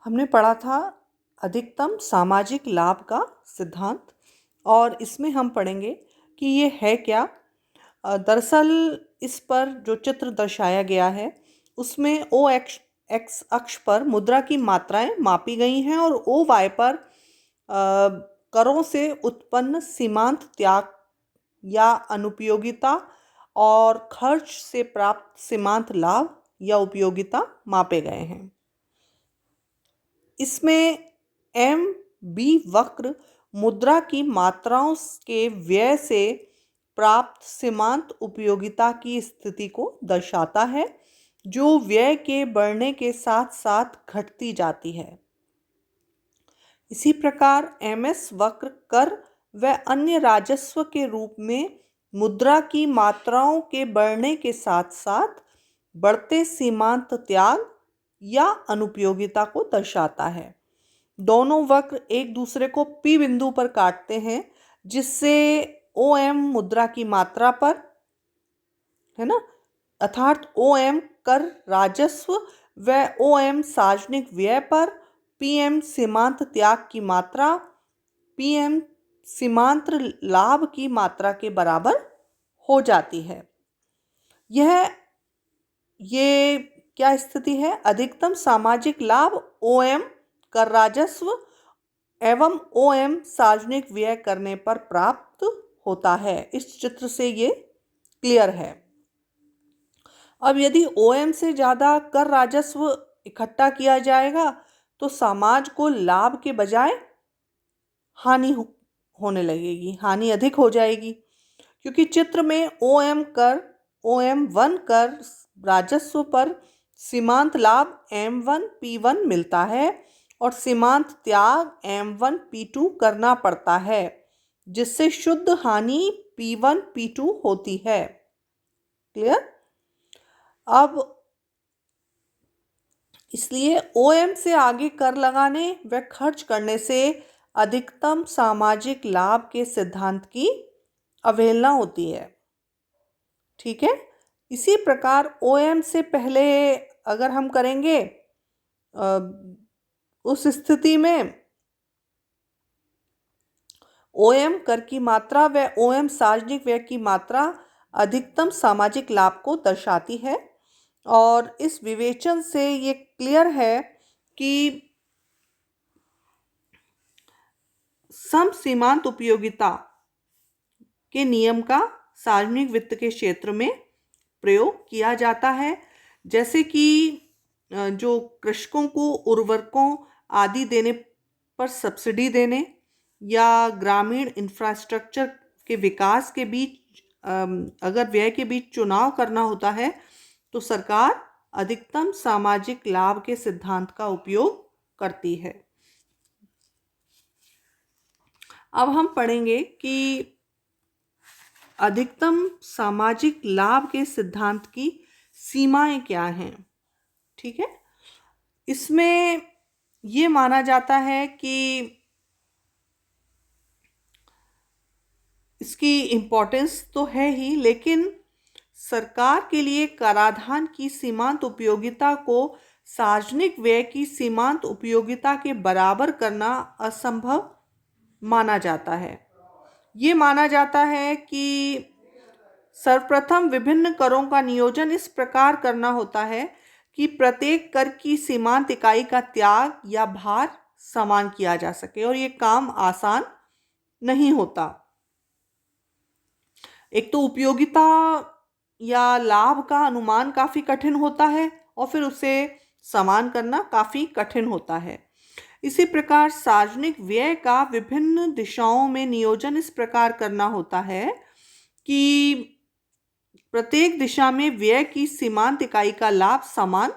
हमने पढ़ा था अधिकतम सामाजिक लाभ का सिद्धांत। और इसमें हम पढ़ेंगे कि ये है क्या। दरअसल इस पर जो चित्र दर्शाया गया है उसमें ओ एक्स एक्स अक्ष पर मुद्रा की मात्राएं मापी गई हैं और ओ वाई पर करों से उत्पन्न सीमांत त्याग या अनुपयोगिता और खर्च से प्राप्त सीमांत लाभ या उपयोगिता मापे गए हैं। इसमें एम बी वक्र मुद्रा की मात्राओं के व्यय से प्राप्त सीमांत उपयोगिता की स्थिति को दर्शाता है, जो व्यय के बढ़ने के साथ साथ घटती जाती है। इसी प्रकार एम एस वक्र कर व अन्य राजस्व के रूप में मुद्रा की मात्राओं के बढ़ने के साथ साथ बढ़ते सीमांत त्याग या अनुपयोगिता को दर्शाता है। दोनों वक्र एक दूसरे को पी बिंदु पर काटते हैं, जिससे ओ एम मुद्रा की मात्रा पर, है ना, अर्थात ओ एम कर राजस्व व ओ एम सार्वजनिक व्यय पर पी एम सीमांत त्याग की मात्रा पी एम सीमांत लाभ की मात्रा के बराबर हो जाती है। ये क्या स्थिति है? अधिकतम सामाजिक लाभ ओ एम कर राजस्व एवं ओ एम सार्वजनिक व्यय करने पर प्राप्त होता है। इस चित्र से ये क्लियर है। अब यदि ओ एम से ज़्यादा कर राजस्व इकट्ठा किया जाएगा तो समाज को लाभ के बजाय हानि होने लगेगी, हानि अधिक हो जाएगी, क्योंकि चित्र में ओ एम वन कर राजस्व पर सीमांत लाभ M1 P1 मिलता है और सीमांत त्याग M1 P2 करना पड़ता है, जिससे शुद्ध हानि P1 P2 होती है। क्लियर? अब इसलिए OM से आगे कर लगाने व खर्च करने से अधिकतम सामाजिक लाभ के सिद्धांत की अवहेलना होती है। ठीक है। इसी प्रकार OM से पहले अगर हम करेंगे उस स्थिति में OM कर की मात्रा व OM सार्वजनिक व्यय की मात्रा अधिकतम सामाजिक लाभ को दर्शाती है। और इस विवेचन से ये क्लियर है कि सम सीमांत उपयोगिता के नियम का सार्वजनिक वित्त के क्षेत्र में प्रयोग किया जाता है। जैसे कि जो कृषकों को उर्वरकों आदि देने पर सब्सिडी देने या ग्रामीण इंफ्रास्ट्रक्चर के विकास के बीच अगर व्यय के बीच चुनाव करना होता है तो सरकार अधिकतम सामाजिक लाभ के सिद्धांत का उपयोग करती है। अब हम पढ़ेंगे कि अधिकतम सामाजिक लाभ के सिद्धांत की सीमाएं क्या हैं। ठीक है। इसमें ये माना जाता है कि इसकी इम्पोर्टेंस तो है ही, लेकिन सरकार के लिए कराधान की सीमांत उपयोगिता को सार्वजनिक व्यय की सीमांत उपयोगिता के बराबर करना असंभव माना जाता है। ये माना जाता है कि सर्वप्रथम विभिन्न करों का नियोजन इस प्रकार करना होता है कि प्रत्येक कर की सीमांत इकाई का त्याग या भार समान किया जा सके, और ये काम आसान नहीं होता। एक तो उपयोगिता या लाभ का अनुमान काफ़ी कठिन होता है और फिर उसे समान करना काफ़ी कठिन होता है। इसी प्रकार सार्वजनिक व्यय का विभिन्न दिशाओं में नियोजन इस प्रकार करना होता है कि प्रत्येक दिशा में व्यय की सीमांत इकाई का लाभ समान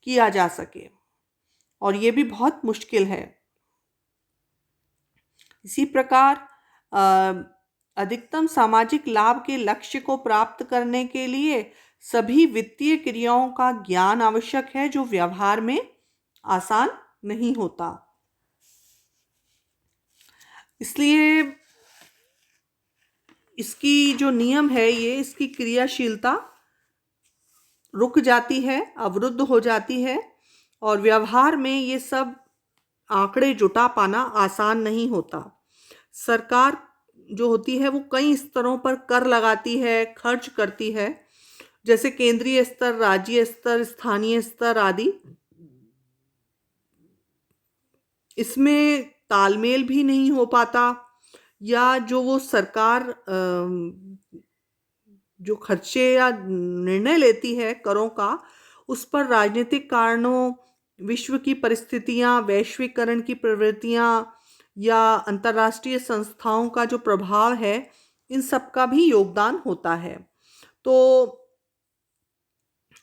किया जा सके, और ये भी बहुत मुश्किल है। इसी प्रकार अधिकतम सामाजिक लाभ के लक्ष्य को प्राप्त करने के लिए सभी वित्तीय क्रियाओं का ज्ञान आवश्यक है, जो व्यवहार में आसान नहीं होता। इसलिए इसकी जो नियम है इसकी क्रियाशीलता रुक जाती है, अवरुद्ध हो जाती है, और व्यवहार में ये सब आंकड़े जुटा पाना आसान नहीं होता। सरकार जो होती है वो कई स्तरों पर कर लगाती है, खर्च करती है, जैसे केंद्रीय स्तर, राज्य स्तर, स्थानीय स्तर आदि। इसमें तालमेल भी नहीं हो पाता, या जो वो सरकार जो खर्चे या निर्णय लेती है करों का, उस पर राजनीतिक कारणों, विश्व की परिस्थितियां, वैश्वीकरण की प्रवृत्तियां या अंतर्राष्ट्रीय संस्थाओं का जो प्रभाव है, इन सब का भी योगदान होता है। तो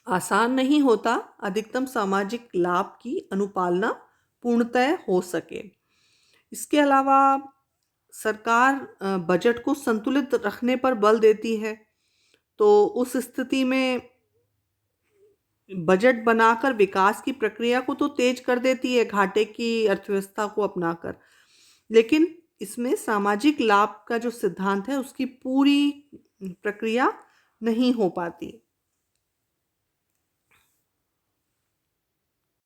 आसान नहीं होता अधिकतम सामाजिक लाभ की अनुपालना पूर्णतः हो सके। इसके अलावा सरकार बजट को संतुलित रखने पर बल देती है। तो उस स्थिति में बजट बनाकर विकास की प्रक्रिया को तो तेज कर देती है, घाटे की अर्थव्यवस्था को अपनाकर। लेकिन इसमें सामाजिक लाभ का जो सिद्धांत है उसकी पूरी प्रक्रिया नहीं हो पाती।